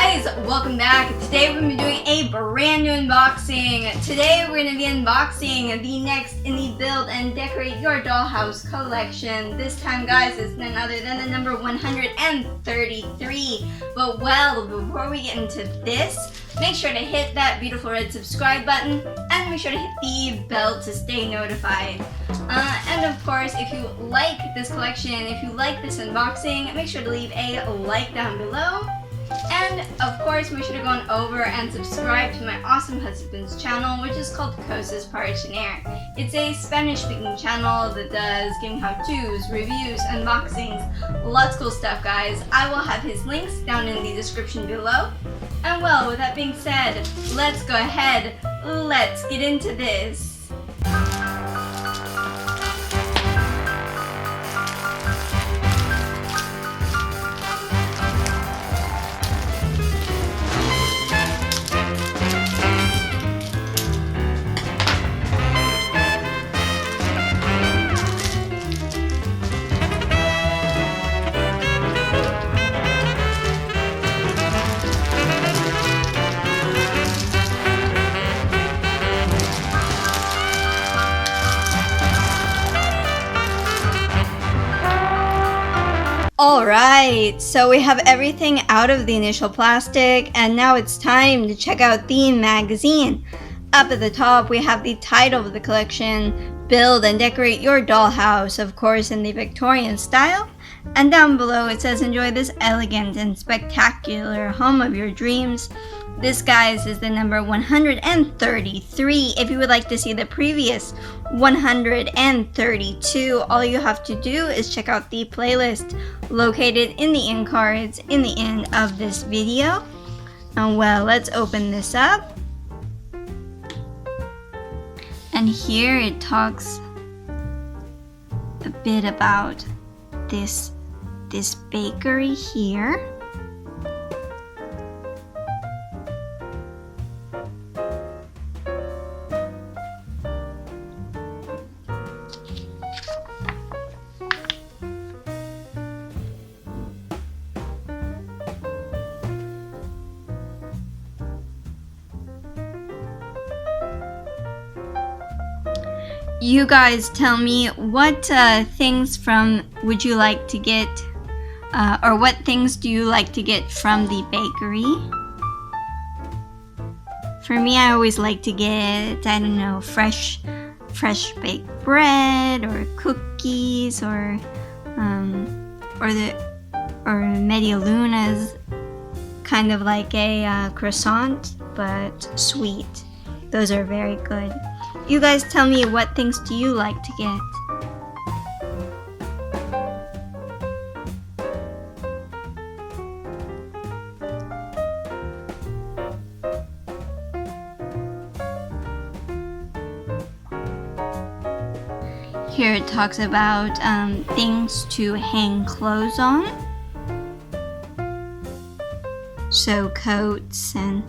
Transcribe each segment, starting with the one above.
guys, welcome back. Today we're going to be doing a brand new unboxing. Today we're going to be unboxing the next in the Build and Decorate Your Dollhouse collection. This time, guys, it's none other than the number 133. But before we get into this, make sure to hit that beautiful red subscribe button and make sure to hit the bell to stay notified. And of course, if you like this collection, if you like this unboxing, make sure to leave a like down below. And of course, make sure to go on over and subscribe to my awesome husband's channel, which is called Cosas para Tener. It's a Spanish-speaking channel that does gaming how-tos, reviews, unboxings, lots of cool stuff, guys. I will have his links down in the description below. And well, with that being said, let's go ahead, let's get into this. Alright, so we have everything out of the initial plastic, and now it's time to check out the magazine. Up at the top, we have the title of the collection, Build and Decorate Your Dollhouse, of course in the Victorian style. And down below it says, enjoy this elegant and spectacular home of your dreams. This, guys, is the number 133. If you would like to see the previous 132, all you have to do is check out the playlist located in the end cards in the end of this video. And well, let's open this up. And here it talks a bit about this bakery here. You guys tell me what things would you like to get, or what things do you like to get from the bakery? For me, I always like to get, I don't know, fresh baked bread or cookies or media lunas, kind of like a croissant but sweet. Those are very good. You guys tell me, what things do you like to get? Here it talks about things to hang clothes on. So coats and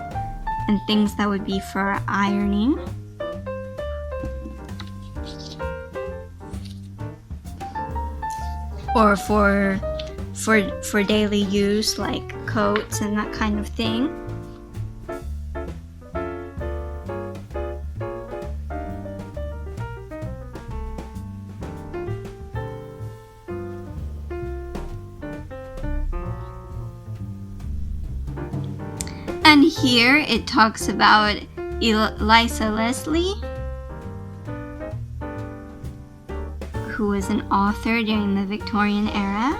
things that would be for ironing. Or for daily use, like coats and that kind of thing. And here it talks about Eliza Leslie, who was an author during the Victorian era.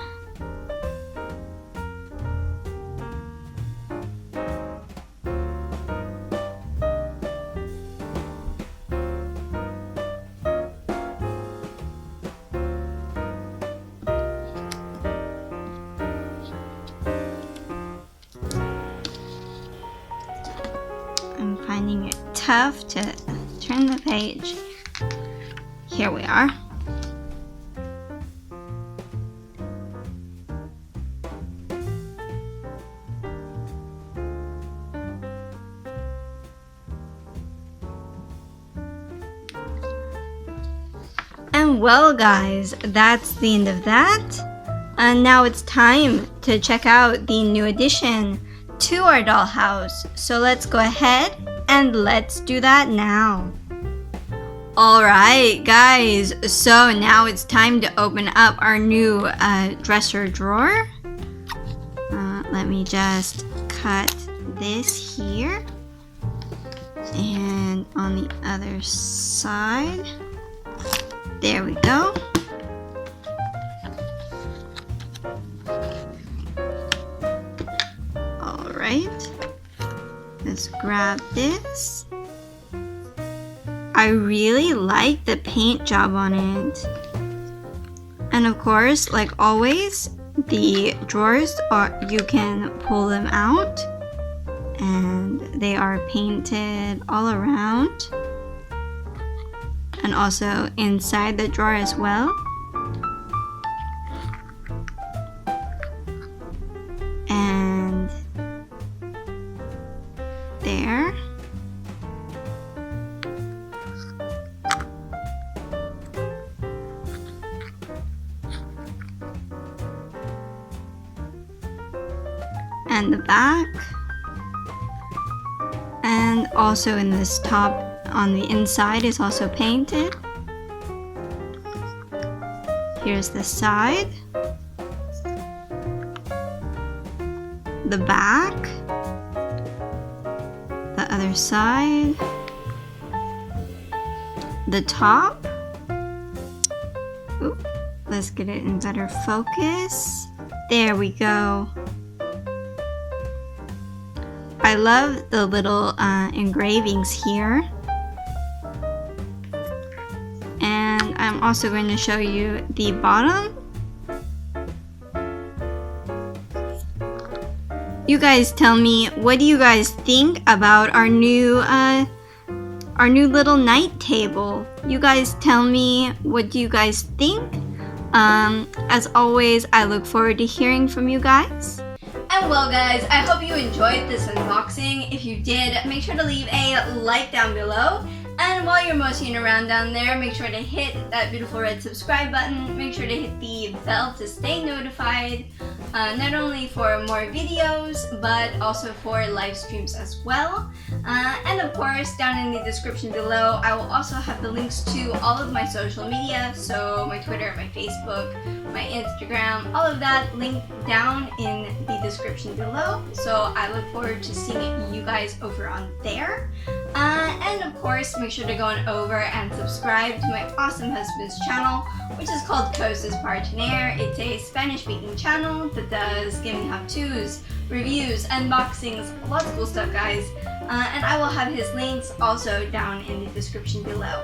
I'm finding it tough to turn the page. Here we are. And well, guys, that's the end of that. And now it's time to check out the new edition to our dollhouse. So let's go ahead and let's do that now. Alright guys, so now it's time to open up our new dresser drawer. Let me just cut this here. And on the other side. There we go. Alright. Let's grab this. I really like the paint job on it. And of course, like always, the drawers you can pull them out and they are painted all around and also inside the drawer as well. And there. And the back, and also in this top on the inside is also painted. Here's the side, the back, the other side, the top. Ooh, let's get it in better focus. There we go. I love the little engravings here. And I'm also going to show you the bottom. You guys tell me, what do you guys think about our new little night table? You guys tell me, what do you guys think? As always, I look forward to hearing from you guys. And well guys, I hope you enjoyed this unboxing. If you did, make sure to leave a like down below. And while you're motioning around down there, make sure to hit that beautiful red subscribe button. Make sure to hit the bell to stay notified, not only for more videos, but also for live streams as well. And of course, down in the description below, I will also have the links to all of my social media. So my Twitter, my Facebook, my Instagram, all of that linked down in the description below. So I look forward to seeing you guys over on there. And of course, make sure to go on over and subscribe to my awesome husband's channel, which is called Costa's Partner. It's a Spanish-speaking channel that does gaming how-tos, reviews, unboxings, lots of cool stuff, guys. And I will have his links also down in the description below.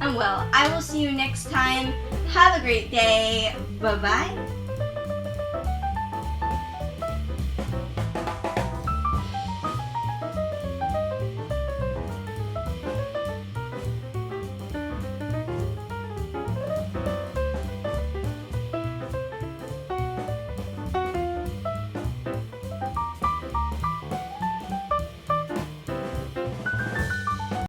And well, I will see you next time. Have a great day. Bye-bye.